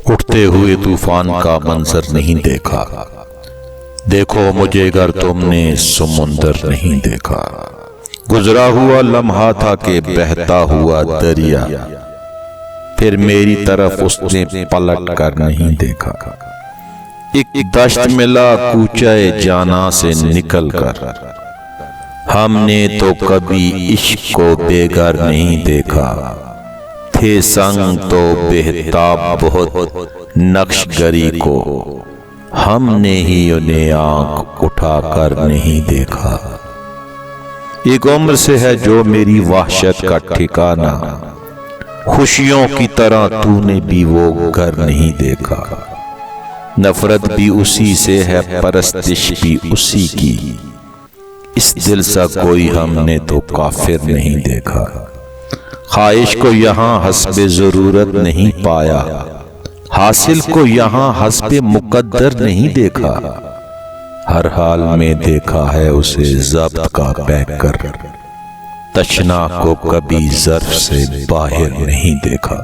اٹھتے ہوئے طوفان کا منظر نہیں دیکھا، دیکھو مجھے گر تم نے سمندر نہیں دیکھا۔ گزرا ہوا لمحہ تھا کہ بہتا ہوا دریا، پھر میری طرف اس نے پلٹ کر نہیں دیکھا۔ ایک دشت ملا کوچے جانا سے نکل کر، ہم نے تو کبھی عشق کو بے گھر نہیں دیکھا۔ تھے سنگ تو بہتاب بہت نقش گری کو، ہم نے ہی انہیں آنکھ اٹھا کر نہیں دیکھا۔ ایک عمر سے ہے جو میری وحشت کا ٹھکانہ، خوشیوں کی طرح تو نے بھی وہ گھر نہیں دیکھا۔ نفرت بھی اسی سے ہے، پرستش بھی اسی کی، اس دل سا کوئی ہم نے تو کافر نہیں دیکھا۔ خواہش کو یہاں حسب ضرورت نہیں پایا، حاصل کو یہاں حسب مقدر نہیں دیکھا۔ ہر حال میں دیکھا ہے اسے ضبط کا بیک کر، تشنا کو کبھی ظرف سے باہر نہیں دیکھا۔